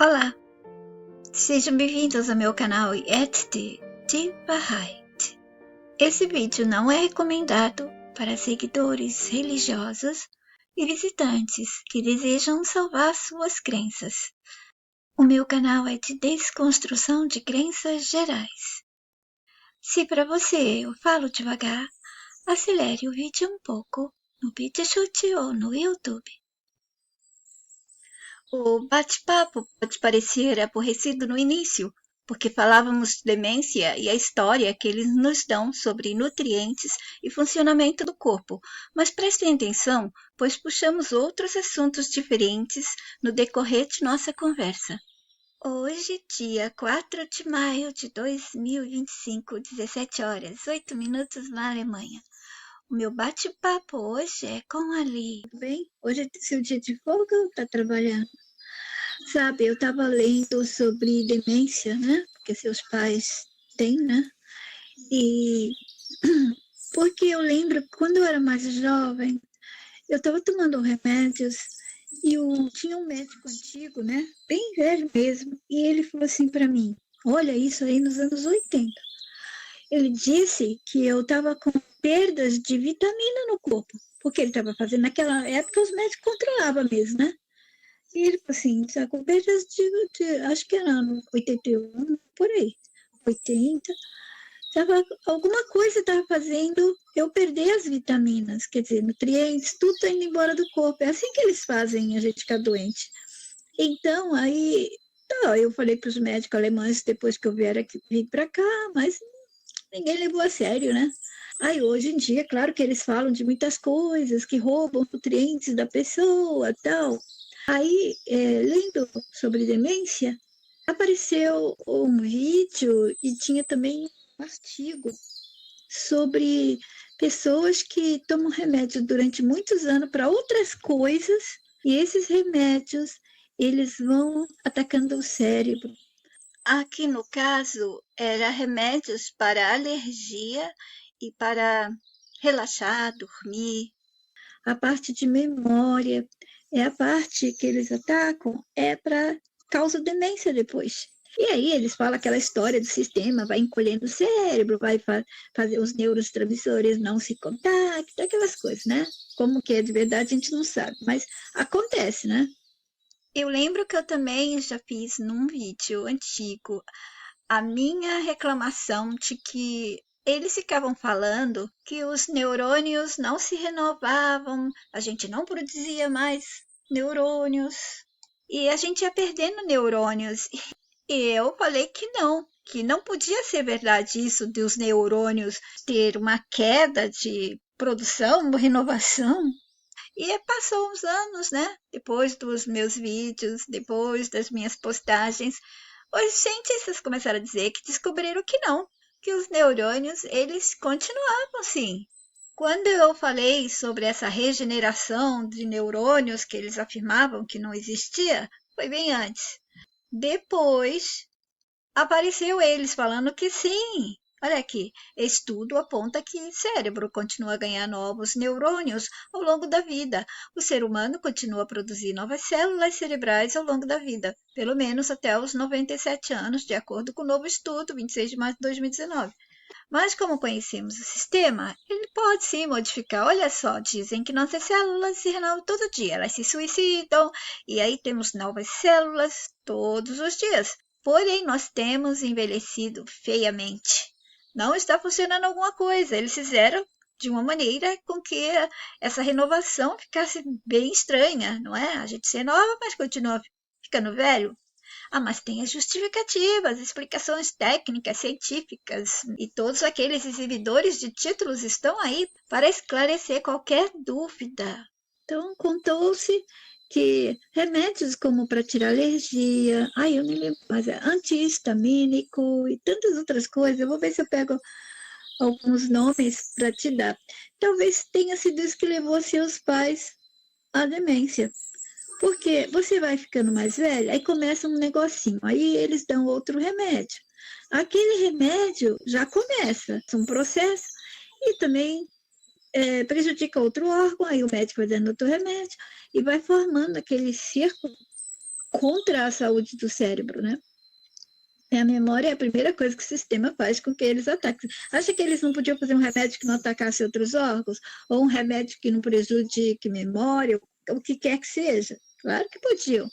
Olá, sejam bem-vindos ao meu canal Yet de Bahá'í. Esse vídeo não é recomendado para seguidores religiosos e visitantes que desejam salvar suas crenças. O meu canal é de desconstrução de crenças gerais. Se para você eu falo devagar, acelere o vídeo um pouco no BitChute ou no YouTube. O bate-papo pode parecer aborrecido no início, porque falávamos de demência e a história que eles nos dão sobre nutrientes e funcionamento do corpo, mas prestem atenção, pois puxamos outros assuntos diferentes no decorrer de nossa conversa. Hoje, dia 4 de maio de 2025, 17 horas, 8 minutos na Alemanha. O meu bate-papo hoje é com a Li. Bem, hoje é seu dia de folga ou tá trabalhando? Sabe, eu estava lendo sobre demência, né? Porque seus pais têm, né? E porque eu lembro que quando eu era mais jovem, eu estava tomando remédios e tinha um médico antigo, né? Bem velho mesmo. E ele falou assim para mim: olha, isso aí nos anos 80. Ele disse que eu estava com perdas de vitamina no corpo, porque ele estava fazendo, naquela época os médicos controlavam mesmo, né? E ele falou assim, tá com perdas acho que era ano 81, por aí, 80. Alguma coisa estava fazendo eu perder as vitaminas, quer dizer, nutrientes, tudo está indo embora do corpo. É assim que eles fazem a gente ficar doente. Então, aí, tá, eu falei para os médicos alemães depois que eu vim para cá, mas ninguém levou a sério, né? Aí, hoje em dia, claro que eles falam de muitas coisas que roubam nutrientes da pessoa, tal. Aí, lendo sobre demência, apareceu um vídeo e tinha também um artigo sobre pessoas que tomam remédio durante muitos anos para outras coisas e esses remédios eles vão atacando o cérebro. Aqui no caso, era remédios para alergia e para relaxar, dormir. A parte de memória é a parte que eles atacam, é para causa demência depois. E aí eles falam aquela história do sistema, vai encolhendo o cérebro, vai fazer os neurotransmissores não se contactam, aquelas coisas, né? Como que é de verdade a gente não sabe, mas acontece, né? Eu lembro que eu também já fiz num vídeo antigo a minha reclamação de que eles ficavam falando que os neurônios não se renovavam, a gente não produzia mais neurônios e a gente ia perdendo neurônios. E eu falei que não podia ser verdade isso de os neurônios ter uma queda de produção, renovação. E passou uns anos, né? Depois dos meus vídeos, depois das minhas postagens, os cientistas começaram a dizer que descobriram que não, que os neurônios, eles continuavam assim. Quando eu falei sobre essa regeneração de neurônios que eles afirmavam que não existia, foi bem antes. Depois apareceu eles falando que sim. Olha aqui, estudo aponta que cérebro continua a ganhar novos neurônios ao longo da vida. O ser humano continua a produzir novas células cerebrais ao longo da vida, pelo menos até os 97 anos, de acordo com o novo estudo, 26 de março de 2019. Mas como conhecemos o sistema, ele pode sim modificar. Olha só, dizem que nossas células se renovam todo dia, elas se suicidam e aí temos novas células todos os dias. Porém, nós temos envelhecido feiamente. Não está funcionando alguma coisa. Eles fizeram de uma maneira com que essa renovação ficasse bem estranha, não é? A gente se renova, mas continua ficando velho. Ah, mas tem as justificativas, explicações técnicas, científicas, e todos aqueles exibidores de títulos estão aí para esclarecer qualquer dúvida. Então, contou-se que remédios como para tirar alergia, eu nem lembro, mas é antihistamínico e tantas outras coisas, eu vou ver se eu pego alguns nomes para te dar. Talvez tenha sido isso que levou seus pais à demência. Porque você vai ficando mais velha, aí começa um negocinho, aí eles dão outro remédio. Aquele remédio já começa um processo e também prejudica outro órgão, aí o médico vai dando outro remédio e vai formando aquele círculo contra a saúde do cérebro, né? A memória é a primeira coisa que o sistema faz com que eles ataquem. Acha que eles não podiam fazer um remédio que não atacasse outros órgãos? Ou um remédio que não prejudique memória? O que quer que seja? Claro que podiam,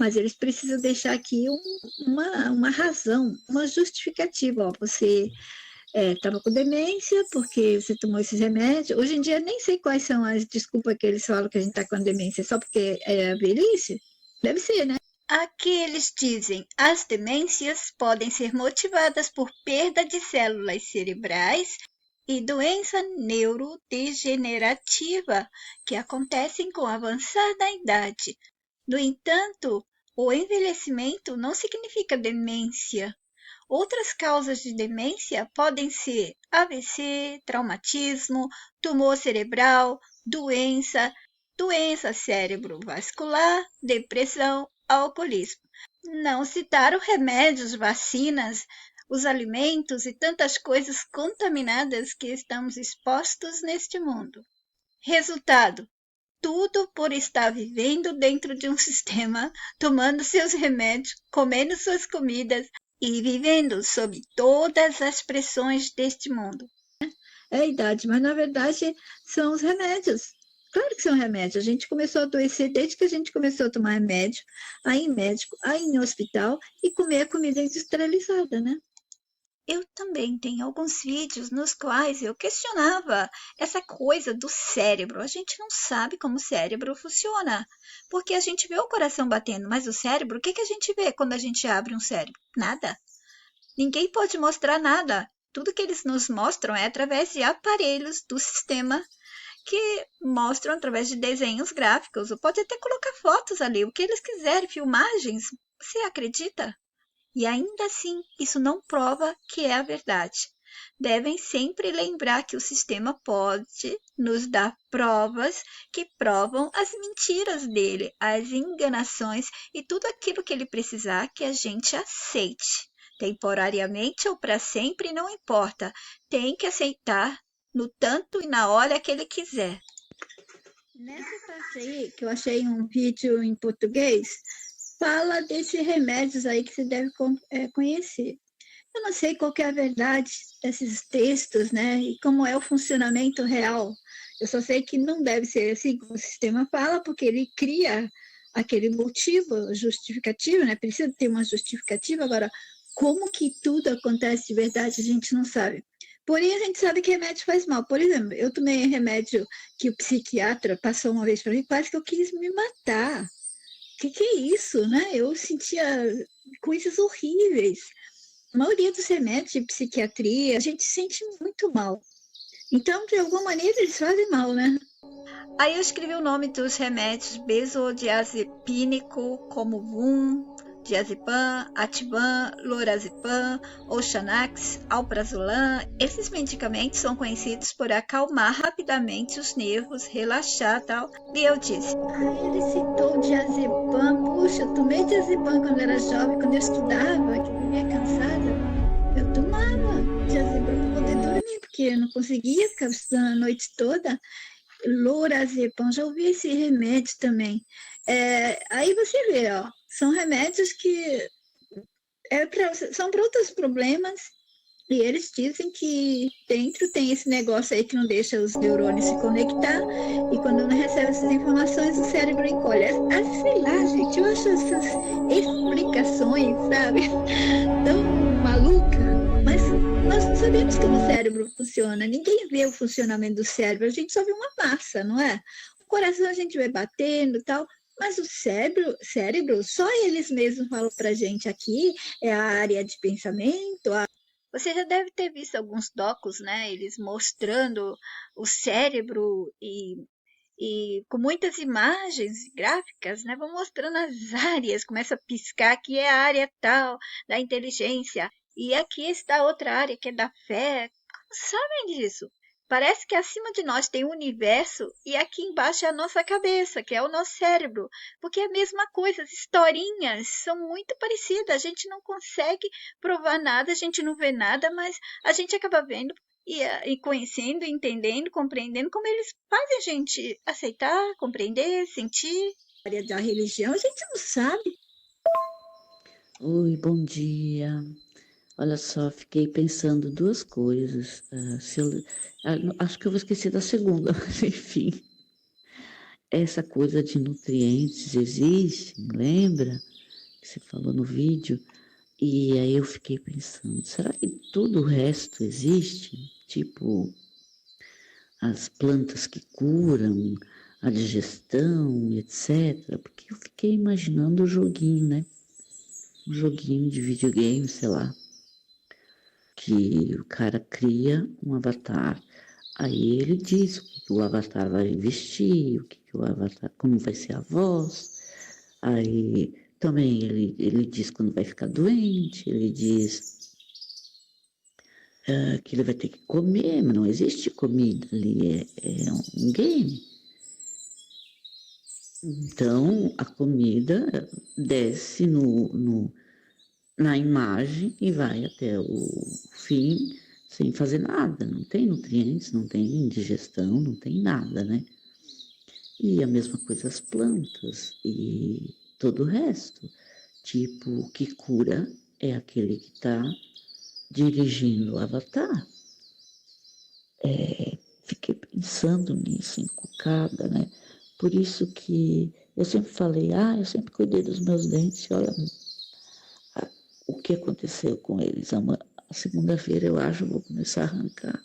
mas eles precisam deixar aqui uma razão, uma justificativa. Ó, você estava com demência porque você tomou esses remédios. Hoje em dia, nem sei quais são as desculpas que eles falam que a gente está com demência, só porque é a velhice? Deve ser, né? Aqui eles dizem: as demências podem ser motivadas por perda de células cerebrais e doença neurodegenerativa que acontecem com o avançar da idade. No entanto, o envelhecimento não significa demência. Outras causas de demência podem ser AVC, traumatismo, tumor cerebral, doença cerebrovascular, depressão, alcoolismo. Não citaram remédios, vacinas, os alimentos e tantas coisas contaminadas que estamos expostos neste mundo. Resultado: tudo por estar vivendo dentro de um sistema, tomando seus remédios, comendo suas comidas e vivendo sob todas as pressões deste mundo. É a idade, mas na verdade são os remédios. Claro que são remédios. A gente começou a adoecer desde que a gente começou a tomar remédio, aí em médico, aí em hospital e comer a comida industrializada, né? Eu também tenho alguns vídeos nos quais eu questionava essa coisa do cérebro. A gente não sabe como o cérebro funciona, porque a gente vê o coração batendo, mas o cérebro, o que a gente vê quando a gente abre um cérebro? Nada. Ninguém pode mostrar nada. Tudo que eles nos mostram é através de aparelhos do sistema que mostram através de desenhos gráficos. Ou pode até colocar fotos ali, o que eles quiserem, filmagens. Você acredita? E ainda assim, isso não prova que é a verdade. Devem sempre lembrar que o sistema pode nos dar provas que provam as mentiras dele, as enganações e tudo aquilo que ele precisar que a gente aceite. Temporariamente ou para sempre, não importa. Tem que aceitar no tanto e na hora que ele quiser. Nessa parte aí, que eu achei um vídeo em português, fala desses remédios aí que você deve conhecer. Eu não sei qual que é a verdade desses textos, né? E como é o funcionamento real. Eu só sei que não deve ser assim como o sistema fala, porque ele cria aquele motivo justificativo, né? Precisa ter uma justificativa. Agora, como que tudo acontece de verdade, a gente não sabe. Porém, a gente sabe que remédio faz mal. Por exemplo, eu tomei remédio que o psiquiatra passou uma vez para mim, quase que eu quis me matar. Que é isso, né? Eu sentia coisas horríveis. A maioria dos remédios de psiquiatria, a gente sente muito mal. Então, de alguma maneira, eles fazem mal, né? Aí eu escrevi o nome dos remédios benzodiazepínico, como Vum, diazepam, Ativan, lorazepam, Oxanax, alprazolam. Esses medicamentos são conhecidos por acalmar rapidamente os nervos, relaxar tal. E eu disse: Ele citou o diazepam. Puxa, eu tomei diazepam quando era jovem, quando eu estudava, que eu vivia cansada. Eu tomava diazepam para poder dormir, porque eu não conseguia ficar estudando a noite toda. Lorazepam, já ouvi esse remédio também. Aí você vê, ó, são remédios que são para outros problemas. E eles dizem que dentro tem esse negócio aí que não deixa os neurônios se conectar, e quando não recebe essas informações, o cérebro encolhe. Sei lá, gente, eu acho essas explicações, sabe, tão maluca, mas nós não sabemos como o cérebro funciona. Ninguém vê o funcionamento do cérebro, a gente só vê uma massa, não é? O coração a gente vê batendo e tal, mas o cérebro, só eles mesmos falam pra gente aqui, é a área de pensamento. você já deve ter visto alguns docos, né? Eles mostrando o cérebro e com muitas imagens gráficas, né? Vão mostrando as áreas, começa a piscar, aqui é a área tal da inteligência, e aqui está outra área que é da fé. Como sabem disso? Parece que acima de nós tem um universo e aqui embaixo é a nossa cabeça, que é o nosso cérebro, porque é a mesma coisa, as historinhas são muito parecidas, a gente não consegue provar nada, a gente não vê nada, mas a gente acaba vendo e conhecendo, entendendo, compreendendo como eles fazem a gente aceitar, compreender, sentir. Área da religião, a gente não sabe. Oi, bom dia. Olha só, fiquei pensando duas coisas. Acho que eu vou esquecer da segunda, mas enfim. Essa coisa de nutrientes existe, lembra? Que você falou no vídeo. E aí eu fiquei pensando, será que todo o resto existe? Tipo, as plantas que curam, a digestão, etc. Porque eu fiquei imaginando o joguinho, né? Um joguinho de videogame, sei lá, que o cara cria um avatar. Aí ele diz o que o avatar vai vestir, o que o avatar, como vai ser a voz. Aí também ele diz quando vai ficar doente, ele diz que ele vai ter que comer, mas não existe comida ali, é um game. Então a comida desce na imagem e vai até o fim sem fazer nada, não tem nutrientes, não tem digestão, não tem nada, né? E a mesma coisa as plantas e todo o resto. Tipo, o que cura é aquele que está dirigindo o avatar. Fiquei pensando nisso, encucada, né? Por isso que eu sempre falei, eu sempre cuidei dos meus dentes, olha o que aconteceu com eles. A segunda-feira eu acho que vou começar a arrancar,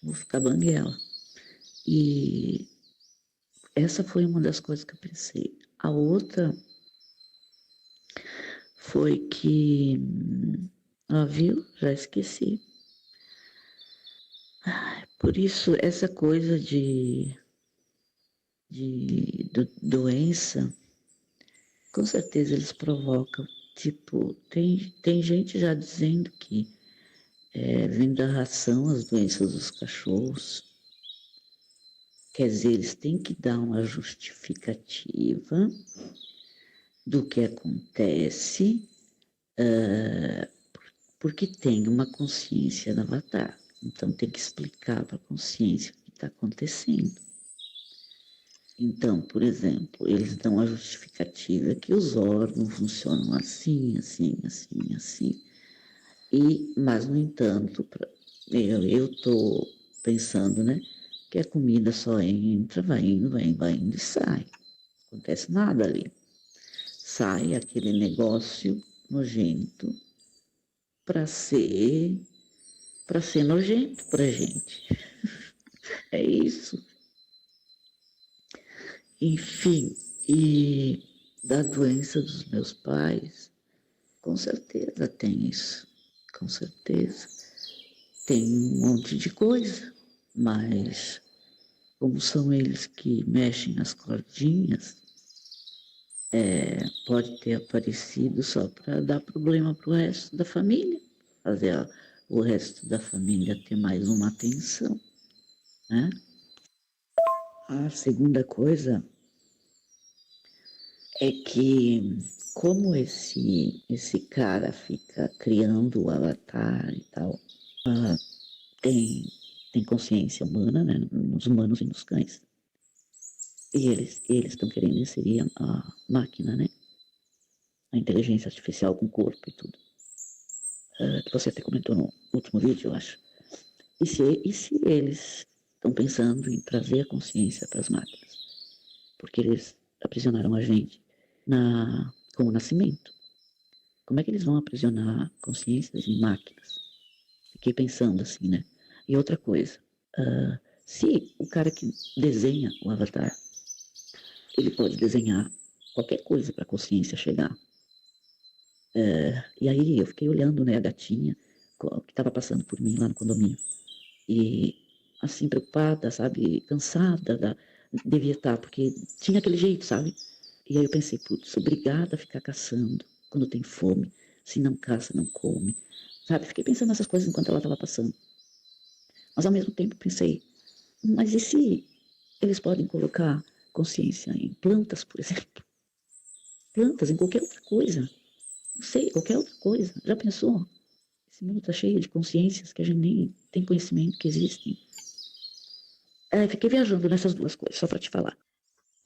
vou ficar banguela. E essa foi uma das coisas que eu pensei. A outra foi que, viu? Já esqueci. Por isso, essa coisa de doença, com certeza eles provocam. Tipo, tem gente já dizendo que vem da ração as doenças dos cachorros. Quer dizer, eles têm que dar uma justificativa do que acontece, porque tem uma consciência do avatar. Então tem que explicar para a consciência o que está acontecendo. Então, por exemplo, eles dão a justificativa que os órgãos funcionam assim, assim, assim, assim. Mas, no entanto, eu estou pensando, né, que a comida só entra, vai indo, vai indo e sai. Não acontece nada ali. Sai aquele negócio nojento para ser nojento pra gente. É isso. Enfim, e da doença dos meus pais, com certeza tem isso. Com certeza. Tem um monte de coisa, mas como são eles que mexem as cordinhas, pode ter aparecido só para dar problema para o resto da família, fazer o resto da família ter mais uma atenção, né? A segunda coisa é que como esse cara fica criando o avatar e tal, tem, tem consciência humana, né, nos humanos e nos cães. E eles estão querendo inserir a máquina, né? A inteligência artificial com corpo e tudo. Que você até comentou no último vídeo, eu acho. E se eles estão pensando em trazer a consciência para as máquinas? Porque eles aprisionaram a gente com o nascimento. Como é que eles vão aprisionar consciências em máquinas? Fiquei pensando assim, né? E outra coisa, se o cara que desenha o avatar, ele pode desenhar qualquer coisa para a consciência chegar. E aí eu fiquei olhando, né, a gatinha que estava passando por mim lá no condomínio. E assim, preocupada, sabe, cansada, devia estar, porque tinha aquele jeito, sabe? E aí eu pensei, putz, obrigada a ficar caçando quando tem fome. Se não caça, não come. Sabe, fiquei pensando nessas coisas enquanto ela estava passando. Mas ao mesmo tempo pensei, mas e se eles podem colocar consciência em plantas, por exemplo? Plantas, em qualquer outra coisa. Não sei, qualquer outra coisa. Já pensou? Esse mundo está cheio de consciências que a gente nem tem conhecimento que existem. Fiquei viajando nessas duas coisas, só para te falar.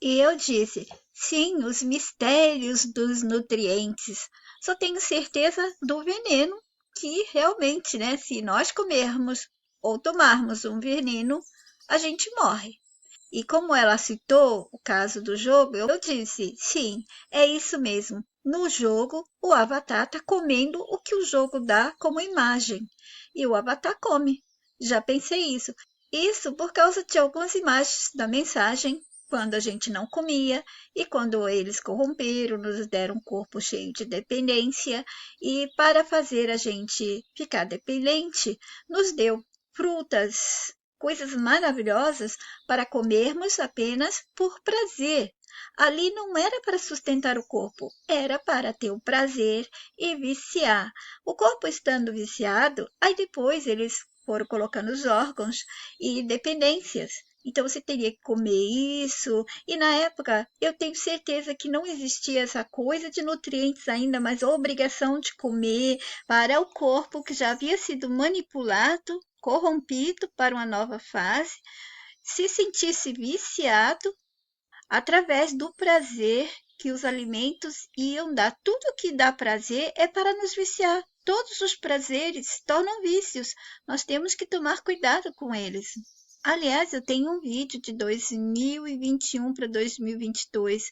E eu disse, sim, os mistérios dos nutrientes. Só tenho certeza do veneno, que realmente, né, se nós comermos ou tomarmos um veneno, a gente morre. E como ela citou o caso do jogo, eu disse, sim, é isso mesmo. No jogo, o Avatar está comendo o que o jogo dá como imagem. E o Avatar come. Já pensei isso. Isso por causa de algumas imagens da mensagem, quando a gente não comia, e quando eles corromperam, nos deram um corpo cheio de dependência, e para fazer a gente ficar dependente, nos deu frutas, coisas maravilhosas para comermos apenas por prazer. Ali não era para sustentar o corpo, era para ter o prazer e viciar. O corpo estando viciado, aí depois eles foram colocando os órgãos e dependências. Então você teria que comer isso. E na época eu tenho certeza que não existia essa coisa de nutrientes ainda, mas a obrigação de comer para o corpo que já havia sido manipulado, corrompido para uma nova fase, se sentisse viciado através do prazer que os alimentos iam dar. Tudo que dá prazer é para nos viciar. Todos os prazeres se tornam vícios. Nós temos que tomar cuidado com eles. Aliás, eu tenho um vídeo de 2021 para 2022,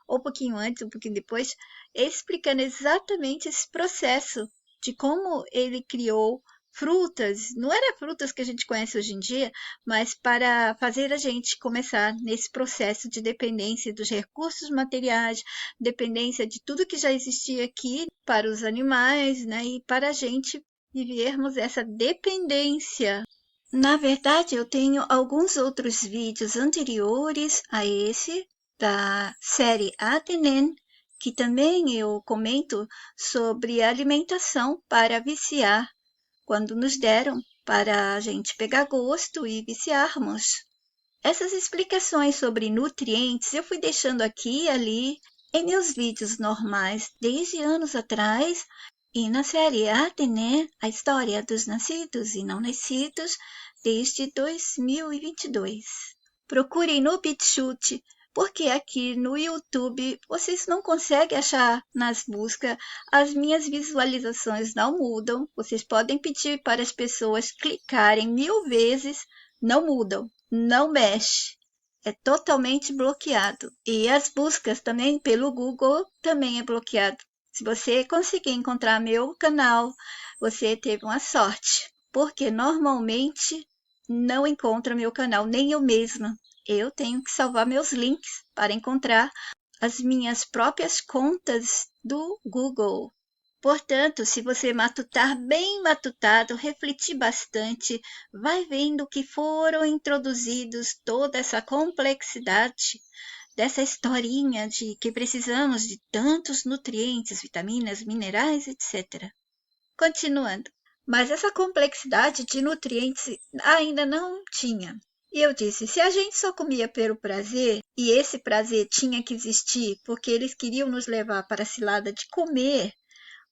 ou um pouquinho antes, um pouquinho depois, explicando exatamente esse processo de como ele criou frutas, não era frutas que a gente conhece hoje em dia, mas para fazer a gente começar nesse processo de dependência dos recursos materiais, dependência de tudo que já existia aqui para os animais, né, e para a gente vivermos essa dependência. Na verdade, eu tenho alguns outros vídeos anteriores a esse, da série Atenen, que também eu comento sobre alimentação para viciar, quando nos deram para a gente pegar gosto e viciarmos. Essas explicações sobre nutrientes eu fui deixando aqui e ali em meus vídeos normais desde anos atrás, e na série Atene, a história dos nascidos e não nascidos, desde 2022. Procurem no BitChute, porque aqui no YouTube vocês não conseguem achar nas buscas, as minhas visualizações não mudam. Vocês podem pedir para as pessoas clicarem 1000 vezes, não mudam, não mexe. É totalmente bloqueado. E as buscas também pelo Google também é bloqueado. Se você conseguir encontrar meu canal, você teve uma sorte, porque normalmente não encontra meu canal, nem eu mesma. Eu tenho que salvar meus links para encontrar as minhas próprias contas do Google. Portanto, se você matutar bem matutado, refletir bastante, vai vendo que foram introduzidos toda essa complexidade dessa historinha de que precisamos de tantos nutrientes, vitaminas, minerais, etc. Continuando. Mas essa complexidade de nutrientes ainda não tinha. E eu disse, se a gente só comia pelo prazer, e esse prazer tinha que existir porque eles queriam nos levar para a cilada de comer,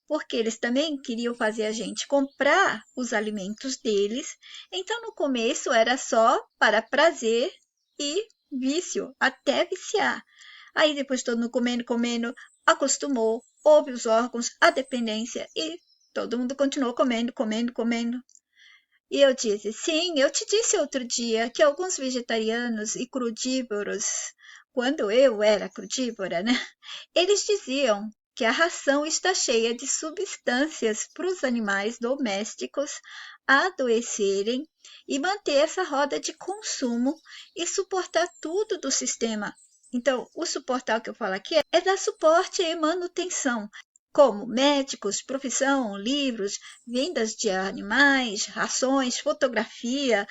porque eles também queriam fazer a gente comprar os alimentos deles, então no começo era só para prazer e vício, até viciar. Aí depois todo mundo comendo, acostumou, houve os órgãos, a dependência e todo mundo continuou comendo. E eu disse, sim, eu te disse outro dia que alguns vegetarianos e crudívoros, quando eu era crudívora, né, eles diziam que a ração está cheia de substâncias para os animais domésticos adoecerem e manter essa roda de consumo e suportar tudo do sistema. Então, o suportar que eu falo aqui é dar suporte e manutenção, como médicos, profissão, livros, vendas de animais, rações, fotografia.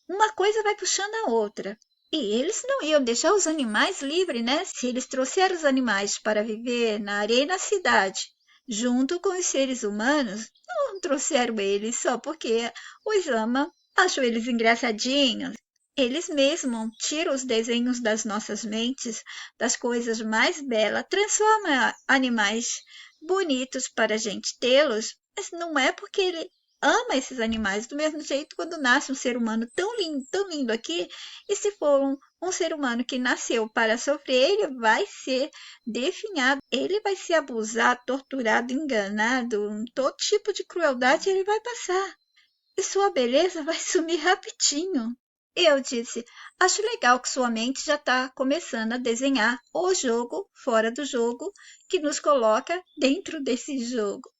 Uma coisa vai puxando a outra. E eles não iam deixar os animais livres, né? Se eles trouxeram os animais para viver na areia e na cidade, junto com os seres humanos, não trouxeram eles só porque os ama, acham eles engraçadinhos. Eles mesmos tiram os desenhos das nossas mentes, das coisas mais belas, transformam animais bonitos para a gente tê-los, mas não é porque ama esses animais do mesmo jeito quando nasce um ser humano tão lindo aqui, e se for um ser humano que nasceu para sofrer, ele vai ser definhado, ele vai ser abusado, torturado, enganado, todo tipo de crueldade ele vai passar. E sua beleza vai sumir rapidinho. Eu disse, acho legal que sua mente já está começando a desenhar o jogo fora do jogo que nos coloca dentro desse jogo.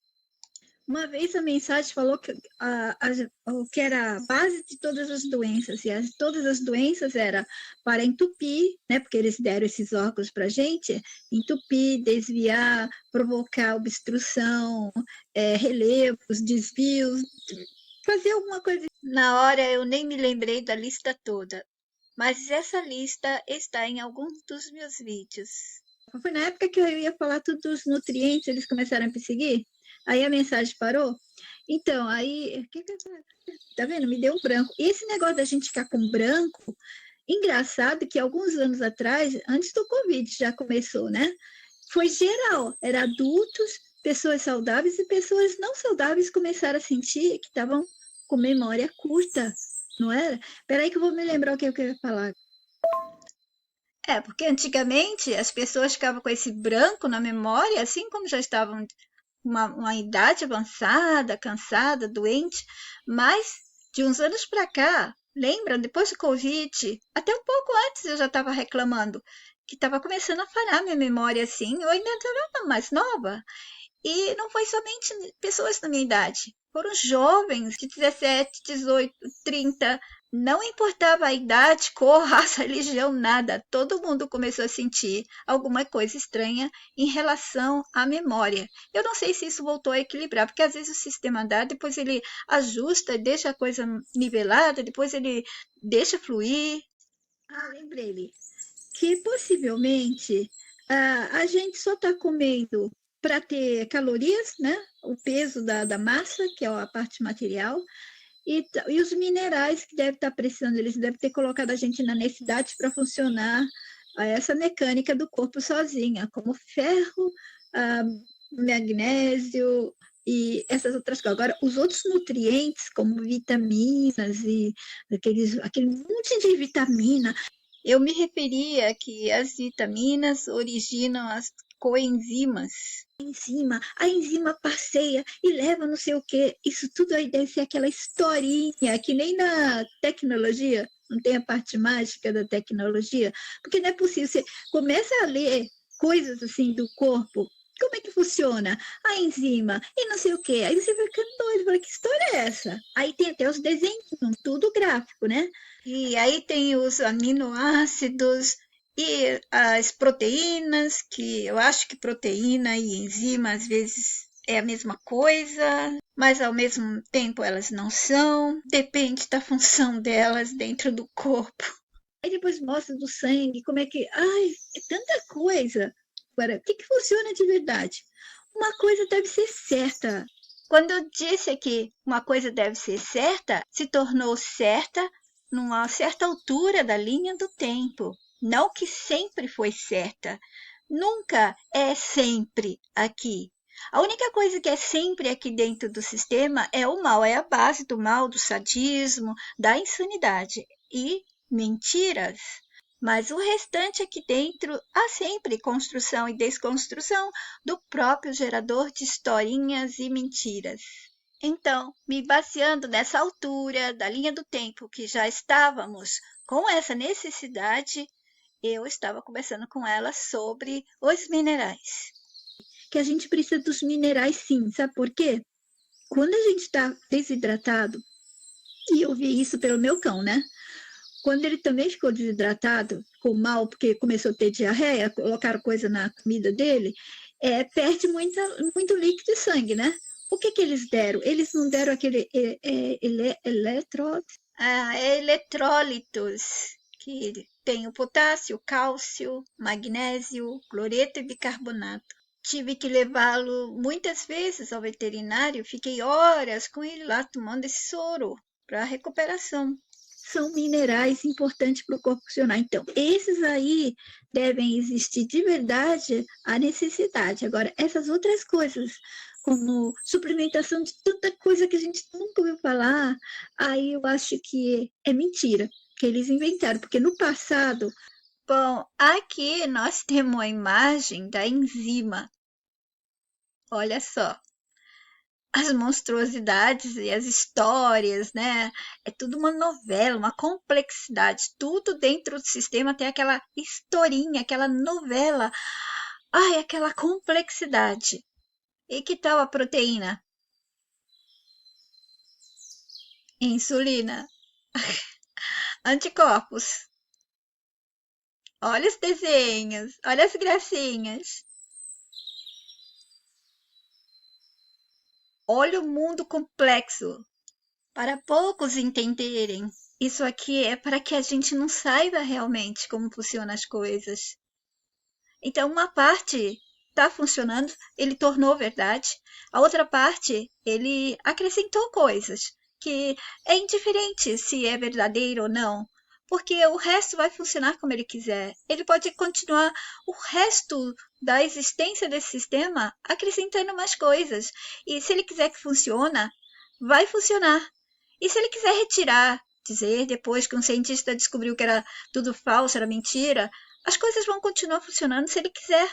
Uma vez a mensagem falou que, o que era a base de todas as doenças, e todas as doenças era para entupir, né, porque eles deram esses órgãos para a gente, entupir, desviar, provocar obstrução, relevos, desvios, fazer alguma coisa. Na hora eu nem me lembrei da lista toda, mas essa lista está em alguns dos meus vídeos. Foi na época que eu ia falar tudo dos nutrientes, eles começaram a me seguir. Aí a mensagem parou. Então, aí, tá vendo? Me deu um branco. E esse negócio da gente ficar com branco, engraçado que alguns anos atrás, antes do Covid já começou, né? Foi geral, era adultos, pessoas saudáveis e pessoas não saudáveis começaram a sentir que estavam com memória curta, não era? Peraí que eu vou me lembrar o que eu queria falar. Porque antigamente as pessoas ficavam com esse branco na memória, assim como já estavam uma idade avançada, cansada, doente, mas de uns anos para cá, lembra, depois do Covid, até um pouco antes eu já estava reclamando que estava começando a falhar minha memória assim, eu ainda estava mais nova. E não foi somente pessoas da minha idade, foram jovens de 17, 18, 30, não importava a idade, cor, raça, religião, nada. Todo mundo começou a sentir alguma coisa estranha em relação à memória. Eu não sei se isso voltou a equilibrar, porque às vezes o sistema dá, depois ele ajusta, deixa a coisa nivelada, depois ele deixa fluir. Lembrei-lhe que possivelmente a gente só está comendo para ter calorias, né? O peso da massa, que é a parte material, e os minerais que devem estar precisando, eles devem ter colocado a gente na necessidade para funcionar essa mecânica do corpo sozinha, como ferro, magnésio e essas outras coisas. Agora, os outros nutrientes, como vitaminas e aquele monte de vitamina. Eu me referia que as vitaminas originam as coenzimas. A enzima passeia e leva não sei o quê. Isso tudo aí deve ser aquela historinha, que nem na tecnologia, não tem a parte mágica da tecnologia, porque não é possível. Você começa a ler coisas assim do corpo, como é que funciona a enzima e não sei o quê. Aí você vai ficando doido, fala, que história é essa? Aí tem até os desenhos, tudo gráfico, né? E aí tem os aminoácidos e as proteínas, que eu acho que proteína e enzima às vezes é a mesma coisa, mas ao mesmo tempo elas não são, depende da função delas dentro do corpo. Aí depois mostra do sangue, como é que... Ai, é tanta coisa. Agora, o que funciona de verdade? Uma coisa deve ser certa. Quando eu disse que uma coisa deve ser certa, se tornou certa numa certa altura da linha do tempo. Não que sempre foi certa. Nunca é sempre aqui. A única coisa que é sempre aqui dentro do sistema é o mal, é a base do mal, do sadismo, da insanidade e mentiras. Mas o restante aqui dentro há sempre construção e desconstrução do próprio gerador de historinhas e mentiras. Então, me baseando nessa altura da linha do tempo que já estávamos com essa necessidade, eu estava conversando com ela sobre os minerais. Que a gente precisa dos minerais sim, sabe por quê? Quando a gente está desidratado, e eu vi isso pelo meu cão, né? Quando ele também ficou desidratado, ficou mal, porque começou a ter diarreia, colocaram coisa na comida dele, perde muito líquido e sangue, né? O que eles deram? Eles não deram aquele eletrólitos, que tem o potássio, cálcio, magnésio, cloreto e bicarbonato. Tive que levá-lo muitas vezes ao veterinário, fiquei horas com ele lá tomando esse soro para recuperação. São minerais importantes para o corpo funcionar. Então, esses aí devem existir de verdade a necessidade. Agora, essas outras coisas, como suplementação de tanta coisa que a gente nunca ouviu falar, aí eu acho que é mentira que eles inventaram, porque no passado, Bom, aqui nós temos a imagem da enzima. Olha só, as monstruosidades e as histórias, né? É tudo uma novela, uma complexidade. Tudo dentro do sistema tem aquela historinha, aquela novela. Ai, aquela complexidade. E que tal a proteína? Insulina, anticorpos. Olha os desenhos, olha as gracinhas. Olha o mundo complexo. Para poucos entenderem, isso aqui é para que a gente não saiba realmente como funcionam as coisas. Então, uma parte está funcionando, ele tornou verdade, a outra parte, ele acrescentou coisas que é indiferente se é verdadeiro ou não, porque o resto vai funcionar como ele quiser. Ele pode continuar o resto da existência desse sistema acrescentando mais coisas. E se ele quiser que funcione, vai funcionar. E se ele quiser retirar, dizer depois que um cientista descobriu que era tudo falso, era mentira, as coisas vão continuar funcionando se ele quiser.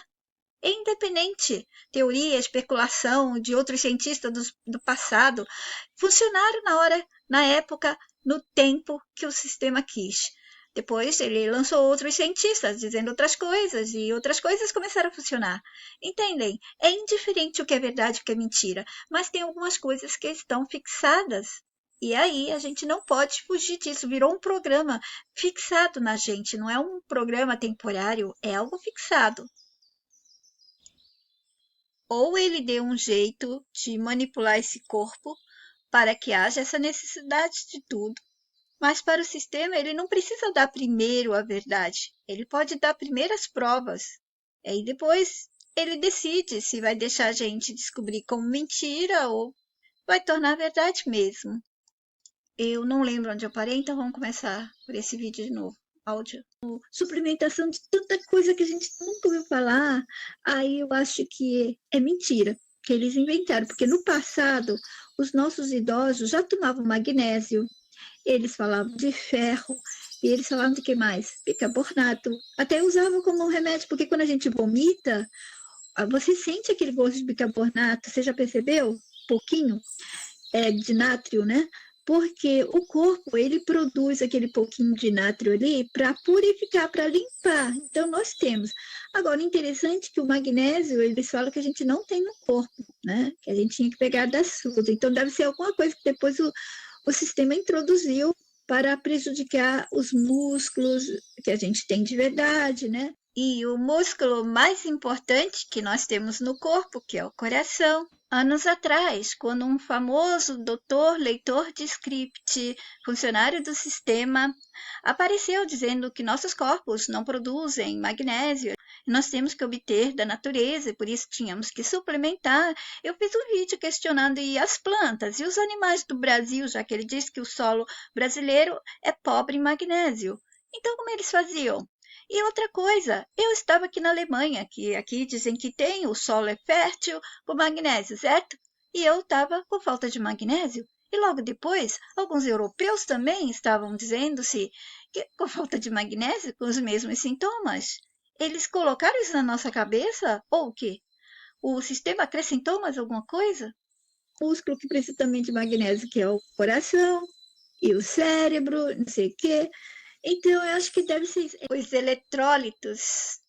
É independente. Teoria, especulação de outros cientistas do passado funcionaram na época, no tempo que o sistema quis. Depois ele lançou outros cientistas dizendo outras coisas e outras coisas começaram a funcionar. Entendem? É indiferente o que é verdade e o que é mentira, mas tem algumas coisas que estão fixadas. E aí a gente não pode fugir disso. Virou um programa fixado na gente, não é um programa temporário, é algo fixado. Ou ele deu um jeito de manipular esse corpo para que haja essa necessidade de tudo. Mas para o sistema ele não precisa dar primeiro a verdade. Ele pode dar primeiro as provas. E depois ele decide se vai deixar a gente descobrir como mentira ou vai tornar verdade mesmo. Eu não lembro onde eu parei, então vamos começar por esse vídeo de novo. Áudio. suplementação de tanta coisa que a gente nunca ouviu falar, aí eu acho que é mentira que eles inventaram, porque no passado os nossos idosos já tomavam magnésio, eles falavam de ferro, e eles falavam de que mais? Bicarbonato. Até usavam como um remédio, porque quando a gente vomita, você sente aquele gosto de bicarbonato, você já percebeu? Um pouquinho de nátrio, né? Porque o corpo, ele produz aquele pouquinho de nátrio ali para purificar, para limpar. Então, nós temos. Agora, interessante que o magnésio, eles falam que a gente não tem no corpo, né? Que a gente tinha que pegar das frutas. Então, deve ser alguma coisa que depois o sistema introduziu para prejudicar os músculos que a gente tem de verdade, né? E o músculo mais importante que nós temos no corpo, que é o coração. Anos atrás, quando um famoso doutor leitor de script, funcionário do sistema, apareceu dizendo que nossos corpos não produzem magnésio, nós temos que obter da natureza e por isso tínhamos que suplementar. Eu fiz um vídeo questionando e as plantas e os animais do Brasil, já que ele disse que o solo brasileiro é pobre em magnésio. Então, como eles faziam? E outra coisa, eu estava aqui na Alemanha, que aqui dizem que tem, o solo é fértil com magnésio, certo? E eu estava com falta de magnésio. E logo depois, alguns europeus também estavam dizendo-se que com falta de magnésio, com os mesmos sintomas. Eles colocaram isso na nossa cabeça? Ou o quê? O sistema acrescentou mais alguma coisa? O músculo que precisa também de magnésio, que é o coração e o cérebro, não sei o quê. Então, eu acho que deve ser os eletrólitos.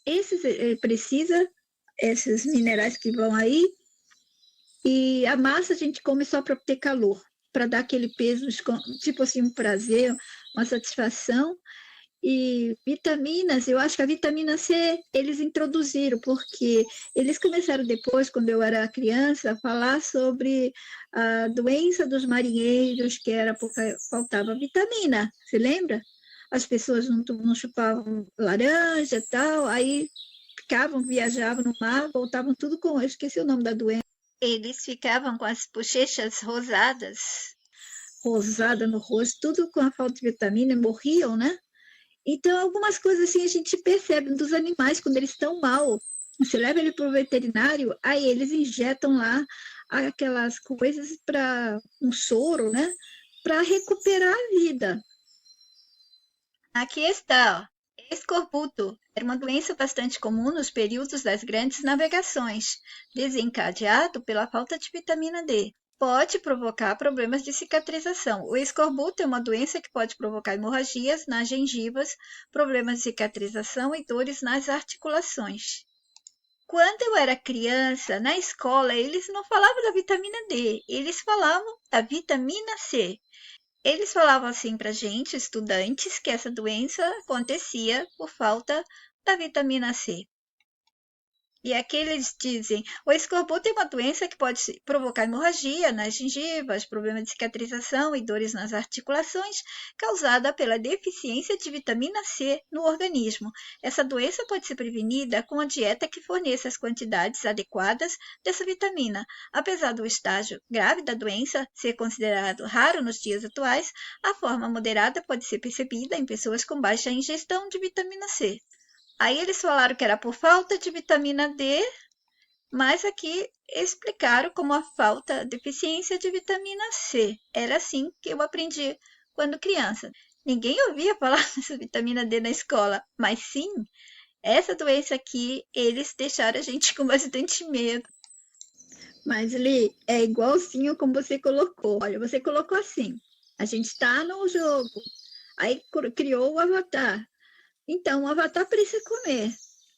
Esses precisa, esses minerais que vão aí, e a massa a gente come só para ter calor, para dar aquele peso, tipo assim, um prazer, uma satisfação. E vitaminas, eu acho que a vitamina C eles introduziram, porque eles começaram depois, quando eu era criança, a falar sobre a doença dos marinheiros, que era porque faltava vitamina, você lembra? As pessoas não chupavam laranja e tal, aí viajavam no mar, voltavam tudo com, eu esqueci o nome da doença. Eles ficavam com as bochechas rosadas. Rosada no rosto, tudo com a falta de vitamina, morriam, né? Então, algumas coisas assim a gente percebe dos animais quando eles estão mal. Você leva ele para o veterinário, aí eles injetam lá aquelas coisas para um soro, né? Para recuperar a vida. Aqui está, ó. Escorbuto era uma doença bastante comum nos períodos das grandes navegações, desencadeado pela falta de vitamina D. Pode provocar problemas de cicatrização. O escorbuto é uma doença que pode provocar hemorragias nas gengivas, problemas de cicatrização e dores nas articulações. Quando eu era criança, na escola, eles não falavam da vitamina D, eles falavam da vitamina C. Eles falavam assim para gente, estudantes, que essa doença acontecia por falta da vitamina C. E aqui eles dizem, o escorbuto é uma doença que pode provocar hemorragia nas gengivas, problema de cicatrização e dores nas articulações, causada pela deficiência de vitamina C no organismo. Essa doença pode ser prevenida com a dieta que forneça as quantidades adequadas dessa vitamina. Apesar do estágio grave da doença ser considerado raro nos dias atuais, a forma moderada pode ser percebida em pessoas com baixa ingestão de vitamina C. Aí eles falaram que era por falta de vitamina D, mas aqui explicaram como a falta, deficiência de vitamina C. Era assim que eu aprendi quando criança. Ninguém ouvia falar dessa vitamina D na escola, mas sim, essa doença aqui, eles deixaram a gente com bastante medo. Mas, Li, é igualzinho como você colocou. Olha, você colocou assim, a gente está no jogo, aí criou o avatar. Então, o avatar precisa comer.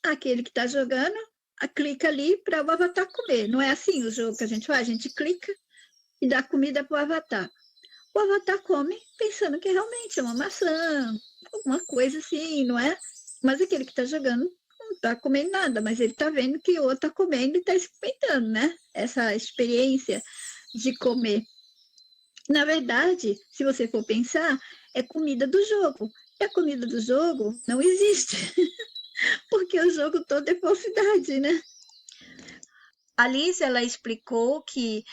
Aquele que está jogando, clica ali para o avatar comer. Não é assim o jogo que a gente faz? A gente clica e dá comida para o avatar. O avatar come pensando que realmente é uma maçã, alguma coisa assim, não é? Mas aquele que está jogando não está comendo nada, mas ele está vendo que o outro está comendo e está experimentando, né? Essa experiência de comer. Na verdade, se você for pensar, é comida do jogo. E a comida do jogo não existe, porque o jogo todo é falsidade, né? A Liz, ela explicou que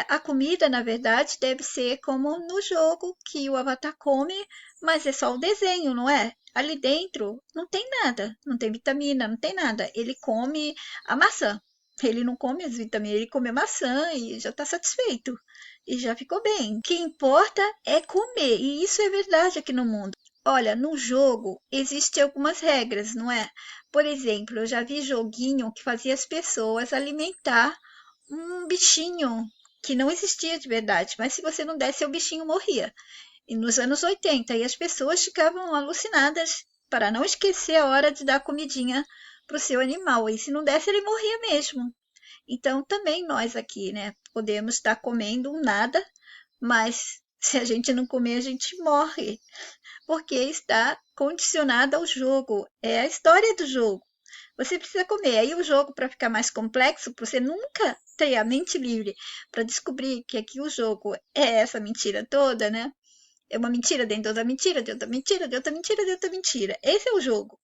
a comida, na verdade, deve ser como no jogo que o avatar come, mas é só o desenho, não é? Ali dentro não tem nada, não tem vitamina, não tem nada. Ele come a maçã. Ele não come as vitaminas, ele come a maçã e já está satisfeito. E já ficou bem. O que importa é comer, e isso é verdade aqui no mundo. Olha, no jogo existem algumas regras, não é? Por exemplo, eu já vi joguinho que fazia as pessoas alimentar um bichinho que não existia de verdade, mas se você não desse, o bichinho morria. E nos anos 80, e as pessoas ficavam alucinadas para não esquecer a hora de dar comidinha para o seu animal. E se não desse, ele morria mesmo. Então, também nós aqui, né, podemos estar comendo um nada, mas se a gente não comer, a gente morre, porque está condicionada ao jogo. É a história do jogo. Você precisa comer. Aí o jogo, para ficar mais complexo, para você nunca ter a mente livre para descobrir que aqui o jogo é essa mentira toda, né? É uma mentira dentro da mentira, dentro da mentira, dentro da mentira, dentro da mentira. Esse é o jogo.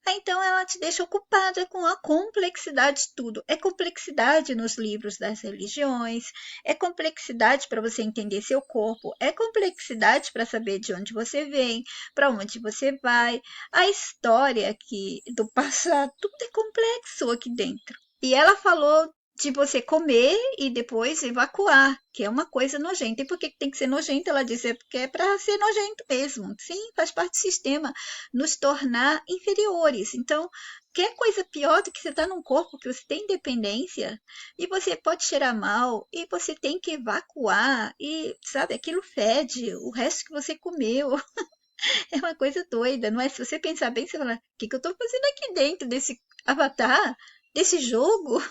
Então ela te deixa ocupada com a complexidade de tudo. É complexidade nos livros das religiões, é complexidade para você entender seu corpo, é complexidade para saber de onde você vem, para onde você vai, a história aqui do passado, tudo é complexo aqui dentro. E ela falou de você comer e depois evacuar, que é uma coisa nojenta. E por que tem que ser nojento? Ela disse, porque é para ser nojento mesmo. Sim, faz parte do sistema, nos tornar inferiores. Então, quer coisa pior do que você estar num corpo que você tem dependência e você pode cheirar mal e você tem que evacuar e, sabe, aquilo fede o resto que você comeu. É uma coisa doida, não é? Se você pensar bem, você fala, o que eu estou fazendo aqui dentro desse avatar, desse jogo?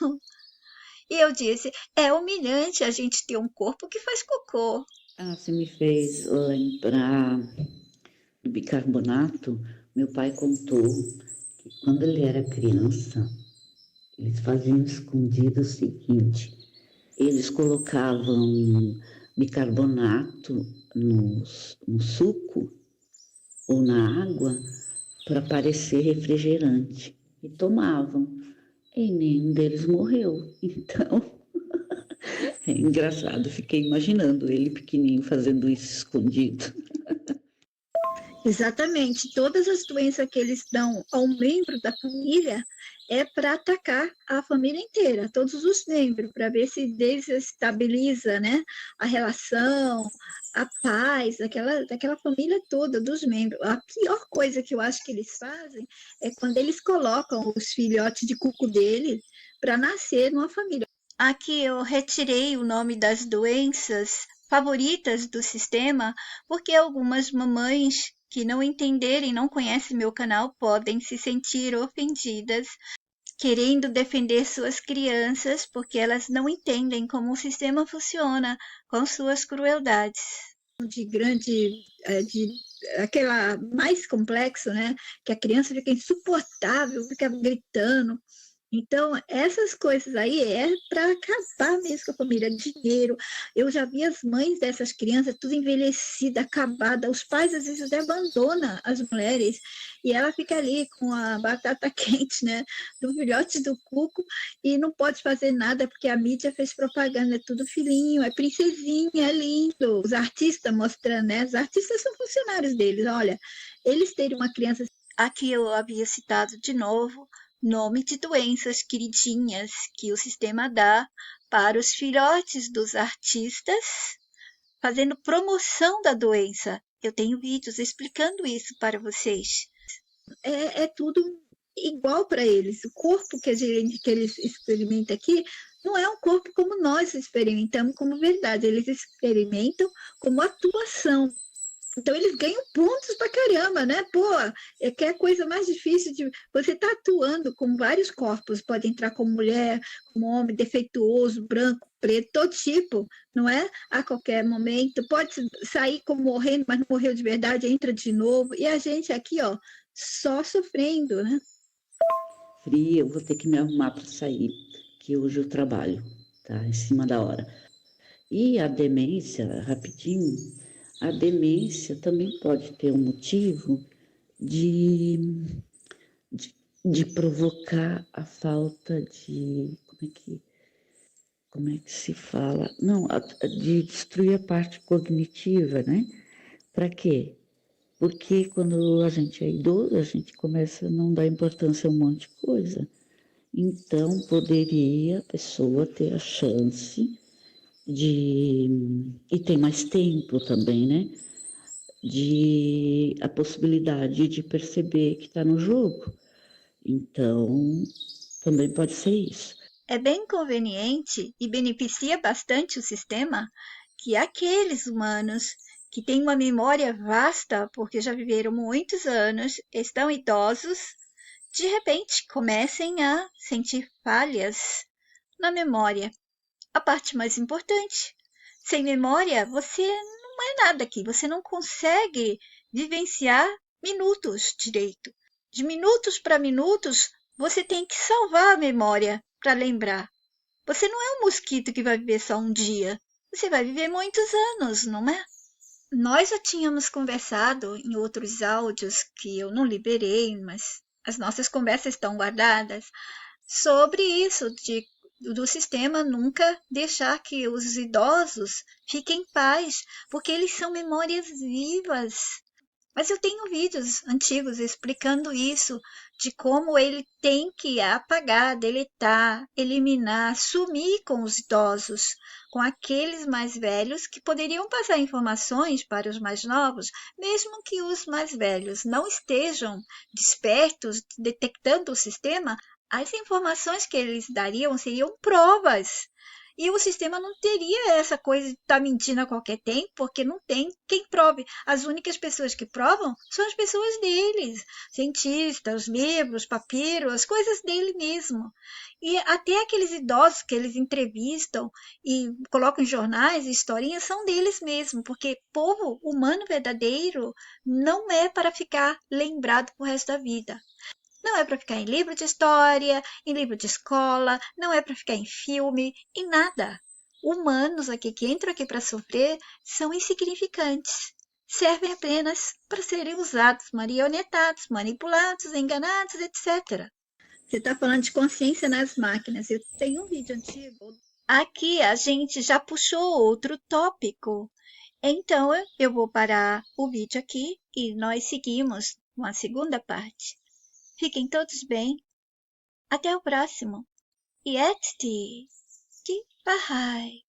E eu disse, é humilhante a gente ter um corpo que faz cocô. Você me fez lembrar do bicarbonato. Meu pai contou que quando ele era criança, eles faziam escondido o seguinte: eles colocavam bicarbonato no suco ou na água para parecer refrigerante e tomavam. E nenhum deles morreu. Então, é engraçado. Fiquei imaginando ele pequenininho fazendo isso escondido. Exatamente. Todas as doenças que eles dão ao membro da família é para atacar a família inteira, todos os membros, para ver se desestabiliza, né, a relação, a paz daquela família toda, dos membros. A pior coisa que eu acho que eles fazem é quando eles colocam os filhotes de cuco dele para nascer numa família. Aqui eu retirei o nome das doenças favoritas do sistema, porque algumas mamães que não entenderem, não conhecem meu canal, podem se sentir ofendidas, querendo defender suas crianças, porque elas não entendem como o sistema funciona com suas crueldades. De grande, de aquela mais complexo, né? Que a criança fica insuportável, fica gritando. Então, essas coisas aí é para acabar mesmo com a família, dinheiro. Eu já vi as mães dessas crianças tudo envelhecida, acabada. Os pais às vezes até abandonam as mulheres e ela fica ali com a batata quente, né, do filhote do cuco e não pode fazer nada porque a mídia fez propaganda, é tudo filhinho, é princesinha, é lindo. Os artistas mostrando, né? Os artistas são funcionários deles, olha, eles terem uma criança. Aqui eu havia citado de novo nome de doenças queridinhas que o sistema dá para os filhotes dos artistas, fazendo promoção da doença. Eu tenho vídeos explicando isso para vocês. É tudo igual para eles. O corpo que eles experimentam aqui não é um corpo como nós experimentamos como verdade. Eles experimentam como atuação. Então eles ganham pontos pra caramba, né? Pô, é que é a coisa mais difícil de. Você tá atuando com vários corpos, pode entrar como mulher, como homem, defeituoso, branco, preto, todo tipo, não é? A qualquer momento. Pode sair como morrendo, mas não morreu de verdade, entra de novo. E a gente aqui, ó, só sofrendo, né? Fria, eu vou ter que me arrumar para sair, que hoje eu trabalho, tá? Em cima da hora. E a demência, rapidinho, a demência também pode ter um motivo de, de, de provocar a falta de. Como é que se fala? Não, de destruir a parte cognitiva, né? Para quê? Porque quando a gente é idoso, a gente começa a não dar importância a um monte de coisa. Então, poderia a pessoa ter a chance de. E tem mais tempo também, né? A possibilidade de perceber que está no jogo. Então, também pode ser isso. É bem conveniente e beneficia bastante o sistema que aqueles humanos que têm uma memória vasta, porque já viveram muitos anos, estão idosos, de repente comecem a sentir falhas na memória. A parte mais importante, sem memória você não é nada aqui, você não consegue vivenciar minutos direito. De minutos para minutos, você tem que salvar a memória para lembrar. Você não é um mosquito que vai viver só um dia, você vai viver muitos anos, não é? Nós já tínhamos conversado em outros áudios que eu não liberei, mas as nossas conversas estão guardadas, sobre isso, do sistema nunca deixar que os idosos fiquem em paz, porque eles são memórias vivas. Mas eu tenho vídeos antigos explicando isso, de como ele tem que apagar, deletar, eliminar, sumir com os idosos, com aqueles mais velhos que poderiam passar informações para os mais novos, mesmo que os mais velhos não estejam despertos, detectando o sistema, as informações que eles dariam seriam provas. E o sistema não teria essa coisa de estar mentindo a qualquer tempo, porque não tem quem prove. As únicas pessoas que provam são as pessoas deles, cientistas, livros, papiros, as coisas dele mesmo. E até aqueles idosos que eles entrevistam e colocam em jornais, historinhas, são deles mesmo, porque povo humano verdadeiro não é para ficar lembrado pro resto da vida. Não é para ficar em livro de história, em livro de escola, não é para ficar em filme, em nada. Humanos aqui que entram aqui para sofrer são insignificantes. Servem apenas para serem usados, marionetados, manipulados, enganados, etc. Você está falando de consciência nas máquinas. Eu tenho um vídeo antigo. Aqui a gente já puxou outro tópico. Então eu vou parar o vídeo aqui e nós seguimos com a segunda parte. Fiquem todos bem. Até o próximo. Yeti. Bahai.